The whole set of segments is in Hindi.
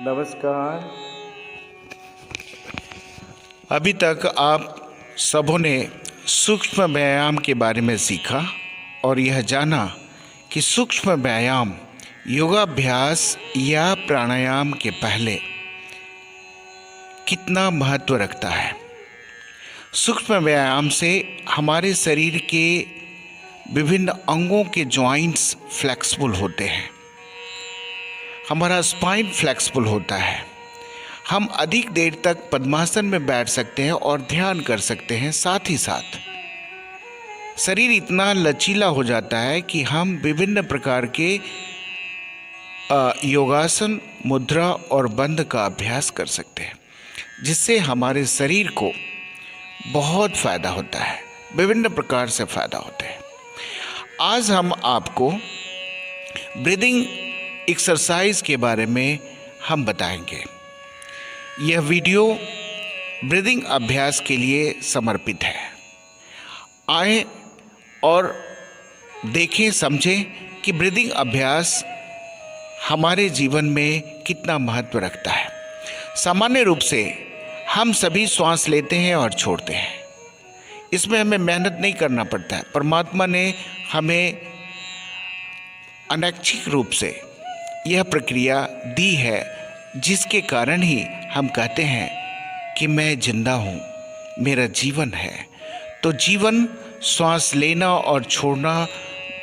नमस्कार। अभी तक आप सबों ने सूक्ष्म व्यायाम के बारे में सीखा और यह जाना कि सूक्ष्म व्यायाम योगाभ्यास या प्राणायाम के पहले कितना महत्व रखता है। सूक्ष्म व्यायाम से हमारे शरीर के विभिन्न अंगों के जॉइंट्स फ्लेक्सिबल होते हैं, हमारा स्पाइन फ्लेक्सिबल होता है, हम अधिक देर तक पद्मासन में बैठ सकते हैं और ध्यान कर सकते हैं। साथ ही साथ शरीर इतना लचीला हो जाता है कि हम विभिन्न प्रकार के योगासन, मुद्रा और बंध का अभ्यास कर सकते हैं, जिससे हमारे शरीर को बहुत फ़ायदा होता है, विभिन्न प्रकार से फ़ायदा होता है। आज हम आपको ब्रीदिंग एक्सरसाइज के बारे में हम बताएंगे। यह वीडियो ब्रीदिंग अभ्यास के लिए समर्पित है। आए और देखें, समझें कि ब्रीदिंग अभ्यास हमारे जीवन में कितना महत्व रखता है। सामान्य रूप से हम सभी श्वास लेते हैं और छोड़ते हैं, इसमें हमें मेहनत नहीं करना पड़ता है। परमात्मा ने हमें अनैच्छिक रूप से यह प्रक्रिया दी है, जिसके कारण ही हम कहते हैं कि मैं जिंदा हूँ, मेरा जीवन है। तो जीवन श्वास लेना और छोड़ना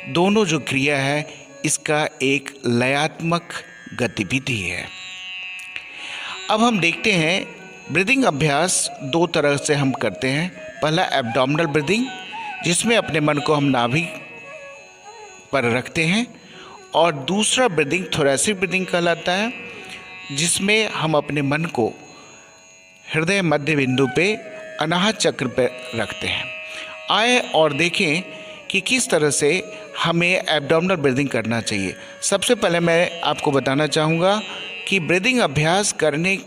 दोनों जो क्रिया है, इसका एक लयात्मक गतिविधि है। अब हम देखते हैं ब्रीदिंग अभ्यास दो तरह से हम करते हैं। पहला एब्डोमिनल ब्रीदिंग, जिसमें अपने मन को हम नाभि पर रखते हैं, और दूसरा ब्रीदिंग थोरैसिक ब्रीदिंग कहलाता है, जिसमें हम अपने मन को हृदय मध्य बिंदु पे अनाहत चक्र पे रखते हैं। आए और देखें कि किस तरह से हमें एब्डोमिनल ब्रीदिंग करना चाहिए। सबसे पहले मैं आपको बताना चाहूँगा कि ब्रीदिंग अभ्यास करने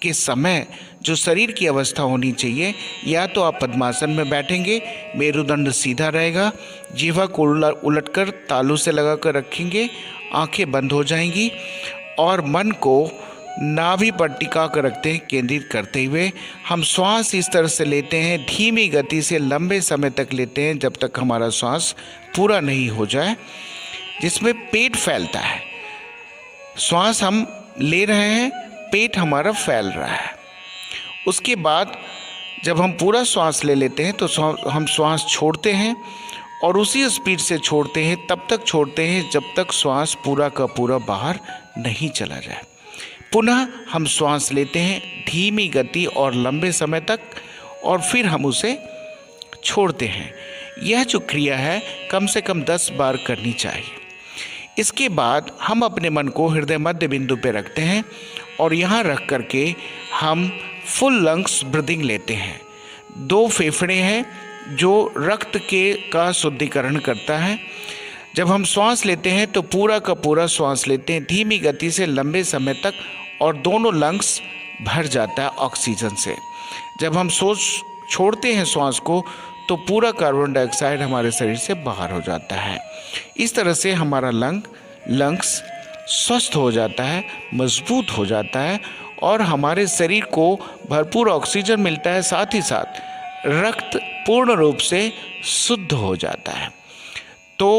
के समय जो शरीर की अवस्था होनी चाहिए, या तो आप पद्मासन में बैठेंगे, मेरुदंड सीधा रहेगा, जीवा को उलटकर तालू से लगाकर रखेंगे, आंखें बंद हो जाएंगी और मन को नाभि पर टिका कर रखते हैं, केंद्रित करते हुए हम श्वास इस तरह से लेते हैं, धीमी गति से लंबे समय तक लेते हैं, जब तक हमारा श्वास पूरा नहीं हो जाए, जिसमें पेट फैलता है। श्वास हम ले रहे हैं, पेट हमारा फैल रहा है। उसके बाद जब हम पूरा श्वास ले लेते हैं तो हम श्वास छोड़ते हैं और उसी स्पीड से छोड़ते हैं, तब तक छोड़ते हैं जब तक श्वास पूरा का पूरा बाहर नहीं चला जाए। पुनः हम श्वास लेते हैं धीमी गति और लंबे समय तक, और फिर हम उसे छोड़ते हैं। यह जो क्रिया है कम से कम 10 बार करनी चाहिए। इसके बाद हम अपने मन को हृदय मध्य बिंदु पे रखते हैं और यहाँ रख करके हम फुल लंग्स ब्रीदिंग लेते हैं। 2 फेफड़े हैं जो रक्त का शुद्धिकरण करता है। जब हम श्वास लेते हैं तो पूरा का पूरा श्वास लेते हैं धीमी गति से लंबे समय तक, और दोनों लंग्स भर जाता है ऑक्सीजन से। जब हम छोड़ते हैं श्वास को तो पूरा कार्बन डाइऑक्साइड हमारे शरीर से बाहर हो जाता है। इस तरह से हमारा लंग्स स्वस्थ हो जाता है, मजबूत हो जाता है और हमारे शरीर को भरपूर ऑक्सीजन मिलता है। साथ ही साथ रक्त पूर्ण रूप से शुद्ध हो जाता है। तो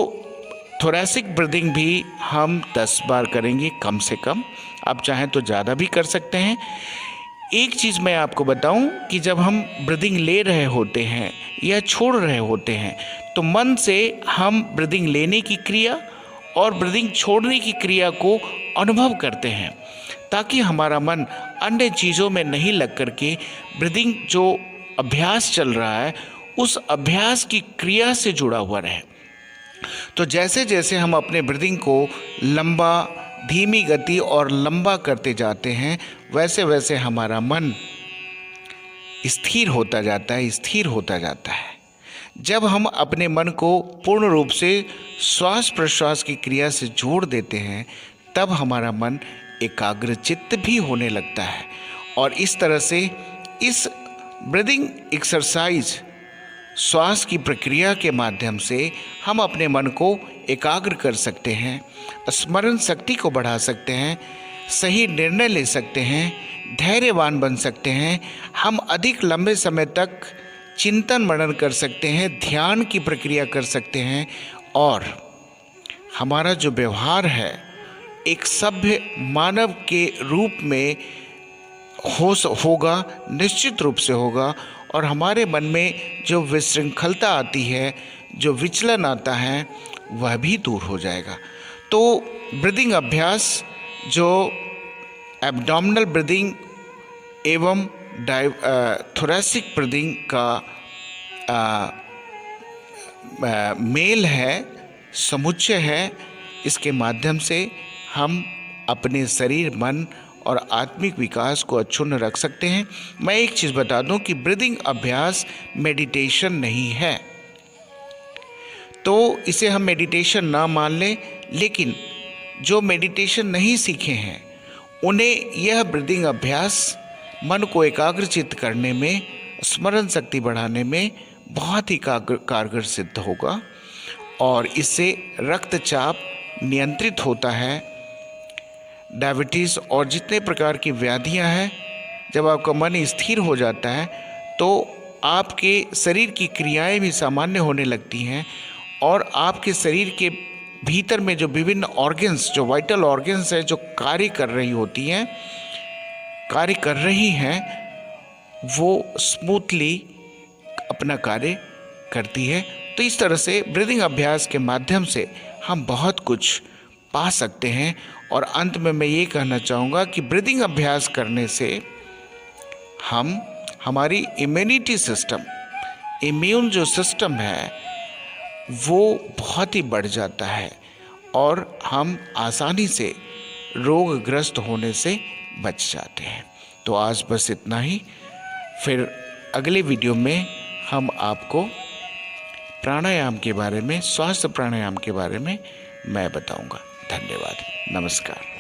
थोरैसिक ब्रीदिंग भी हम 10 बार करेंगे कम से कम, आप चाहें तो ज़्यादा भी कर सकते हैं। एक चीज़ मैं आपको बताऊं कि जब हम ब्रीदिंग ले रहे होते हैं या छोड़ रहे होते हैं, तो मन से हम ब्रीदिंग लेने की क्रिया और ब्रीदिंग छोड़ने की क्रिया को अनुभव करते हैं, ताकि हमारा मन अन्य चीज़ों में नहीं लग करके ब्रीदिंग जो अभ्यास चल रहा है उस अभ्यास की क्रिया से जुड़ा हुआ रहे। तो जैसे जैसे हम अपने ब्रीदिंग को लंबा, धीमी गति और लंबा करते जाते हैं, वैसे वैसे हमारा मन स्थिर होता जाता है, स्थिर होता जाता है। जब हम अपने मन को पूर्ण रूप से श्वास प्रश्वास की क्रिया से जोड़ देते हैं, तब हमारा मन एकाग्रचित्त भी होने लगता है। और इस तरह से इस ब्रीदिंग एक्सरसाइज, श्वास की प्रक्रिया के माध्यम से हम अपने मन को एकाग्र कर सकते हैं, स्मरण शक्ति को बढ़ा सकते हैं। सही निर्णय ले सकते हैं, धैर्यवान बन सकते हैं, हम अधिक लंबे समय तक चिंतन मनन कर सकते हैं, ध्यान की प्रक्रिया कर सकते हैं और हमारा जो व्यवहार है एक सभ्य मानव के रूप में होगा, निश्चित रूप से होगा। और हमारे मन में जो विशृंखलता आती है, जो विचलन आता है, वह भी दूर हो जाएगा। तो ब्रीदिंग अभ्यास जो एब्डोमिनल ब्रीदिंग एवं थोरैसिक ब्रीदिंग का मेल है, समुच्चय है, इसके माध्यम से हम अपने शरीर, मन और आत्मिक विकास को अक्षुण्ण रख सकते हैं। मैं एक चीज़ बता दूं कि ब्रीदिंग अभ्यास मेडिटेशन नहीं है, तो इसे हम मेडिटेशन ना मान लें, लेकिन जो मेडिटेशन नहीं सीखे हैं उन्हें यह ब्रीदिंग अभ्यास मन को एकाग्रचित्त करने में, स्मरण शक्ति बढ़ाने में बहुत ही कारगर सिद्ध होगा। और इससे रक्तचाप नियंत्रित होता है, डायबिटीज़ और जितने प्रकार की व्याधियां हैं, जब आपका मन स्थिर हो जाता है तो आपके शरीर की क्रियाएं भी सामान्य होने लगती हैं और आपके शरीर के भीतर में जो विभिन्न ऑर्गन्स, जो वाइटल ऑर्गन्स हैं, जो कार्य कर रही हैं, वो स्मूथली अपना कार्य करती है। तो इस तरह से ब्रीदिंग अभ्यास के माध्यम से हम बहुत कुछ पा सकते हैं। और अंत में मैं ये कहना चाहूँगा कि ब्रीदिंग अभ्यास करने से हमारी इम्यूनिटी सिस्टम, इम्यून जो सिस्टम है वो बहुत ही बढ़ जाता है और हम आसानी से रोगग्रस्त होने से बच जाते हैं। तो आज बस इतना ही। फिर अगले वीडियो में हम आपको प्राणायाम के बारे में, स्वास्थ्य प्राणायाम के बारे में मैं बताऊंगा। धन्यवाद, नमस्कार।